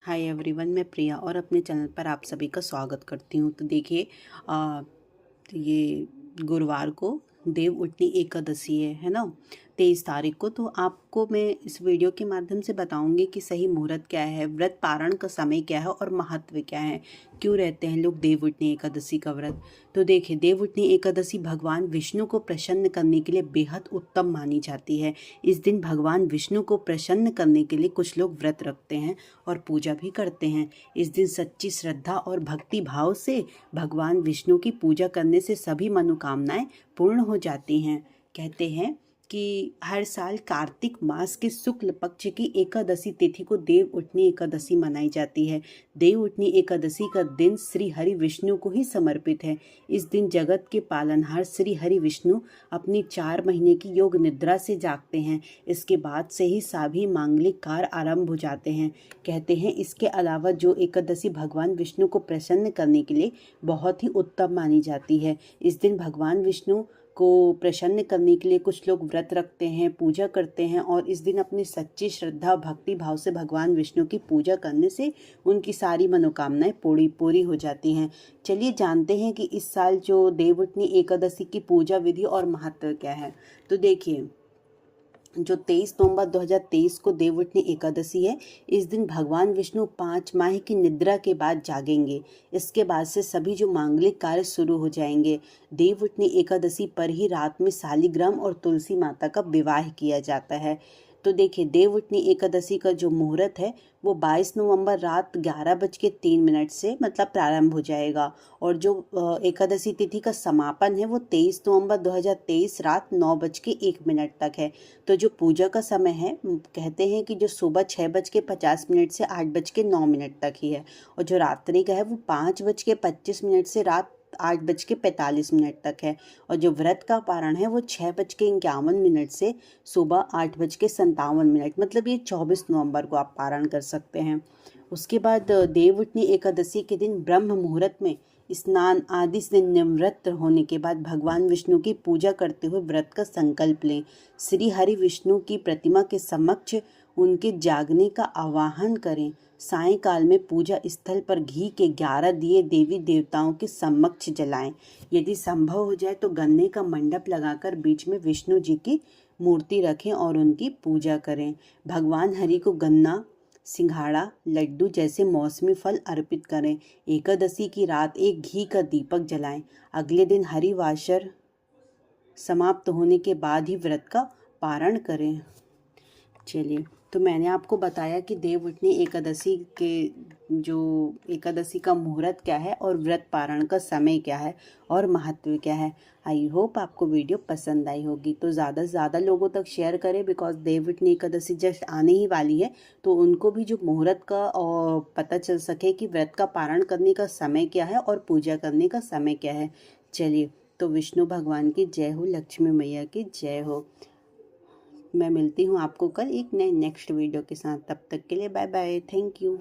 Hi everyone, मैं प्रिया और अपने चैनल पर आप सभी का स्वागत करती हूँ। तो देखिए, ये गुरुवार को देव उठनी एकादशी है ना, 23 तारीख को। तो आपको मैं इस वीडियो के माध्यम से बताऊंगी कि सही मुहूर्त क्या है, व्रत पारण का समय क्या है और महत्व क्या है, क्यों रहते हैं लोग देव उठनी एकादशी का व्रत। तो देखिए, देव उठनी एकादशी भगवान विष्णु को प्रसन्न करने के लिए बेहद उत्तम मानी जाती है। इस दिन भगवान विष्णु को प्रसन्न करने के लिए कुछ लोग व्रत रखते हैं और पूजा भी करते हैं। इस दिन सच्ची श्रद्धा और भक्ति भाव से भगवान विष्णु की पूजा करने से सभी मनोकामनाएं पूर्ण हो जाती हैं। कहते हैं कि हर साल कार्तिक मास के शुक्ल पक्ष की एकादशी तिथि को देव उठनी एकादशी मनाई जाती है। देव उठनी एकादशी का दिन श्री हरि विष्णु को ही समर्पित है। इस दिन जगत के पालनहार श्री हरि विष्णु अपनी 4 महीने की योग निद्रा से जागते हैं। इसके बाद से ही सभी मांगलिक कार्य आरंभ हो जाते हैं। कहते हैं इसके अलावा जो एकादशी भगवान विष्णु को प्रसन्न करने के लिए बहुत ही उत्तम मानी जाती है। इस दिन भगवान विष्णु को प्रसन्न करने के लिए कुछ लोग व्रत रखते हैं, पूजा करते हैं और इस दिन अपनी सच्ची श्रद्धा भक्ति भाव से भगवान विष्णु की पूजा करने से उनकी सारी मनोकामनाएं पूरी हो जाती हैं। चलिए जानते हैं कि इस साल जो देव उठनी एकादशी की पूजा विधि और महत्व क्या है। तो देखिए, जो 23 नवंबर 2023 को देव उठनी एकादशी है, इस दिन भगवान विष्णु 5 माह की निद्रा के बाद जागेंगे। इसके बाद से सभी जो मांगलिक कार्य शुरू हो जाएंगे। देव उठनी एकादशी पर ही रात में शालिग्राम और तुलसी माता का विवाह किया जाता है। तो देखिए, देव उठनी एकादशी का जो मुहूर्त है वो 22 नवंबर रात 11:03 से मतलब प्रारंभ हो जाएगा और जो एकादशी तिथि का समापन है वो 23 नवंबर 2023 रात 9:01 तक है। तो जो पूजा का समय है, कहते हैं कि जो सुबह 6:50 से 8:09 तक ही है और जो रात्रि का है वो 5:25 से रात 8:45 तक है और जो व्रत का पारण है वो 6:51 से सुबह 8:57 मतलब ये 24 नवंबर को आप पारण कर सकते हैं। उसके बाद देव उठनी एकादशी के दिन ब्रह्म मुहूर्त में स्नान आदि से निवृत्त होने के बाद भगवान विष्णु की पूजा करते हुए व्रत का संकल्प लें। श्री हरि विष्णु की प्रतिमा के समक्ष उनके जागने का आवाहन करें। सायंकाल में पूजा स्थल पर घी के 11 दिए देवी देवताओं के समक्ष जलाएं। यदि संभव हो जाए तो गन्ने का मंडप लगाकर बीच में विष्णु जी की मूर्ति रखें और उनकी पूजा करें। भगवान हरि को गन्ना, सिंघाड़ा, लड्डू जैसे मौसमी फल अर्पित करें। एकादशी की रात एक घी का दीपक जलाएं। अगले दिन हरिवासर समाप्त होने के बाद ही व्रत का पारण करें। चलिए, तो मैंने आपको बताया कि देव उठनी एकादशी के जो एकादशी का मुहूर्त क्या है और व्रत पारण का समय क्या है और महत्व क्या है। आई होप आपको वीडियो पसंद आई होगी। तो ज़्यादा से ज़्यादा लोगों तक शेयर करें, because Dev Uthani Ekadashi just आने ही वाली है, तो उनको भी जो मुहूर्त का और पता चल सके कि व्रत का पारण करने का समय क्या है और पूजा करने का समय क्या है। चलिए, तो विष्णु भगवान की जय हो, लक्ष्मी मैया की जय हो। मैं मिलती हूँ आपको कल एक नए नेक्स्ट वीडियो के साथ। तब तक के लिए बाय बाय, थैंक यू।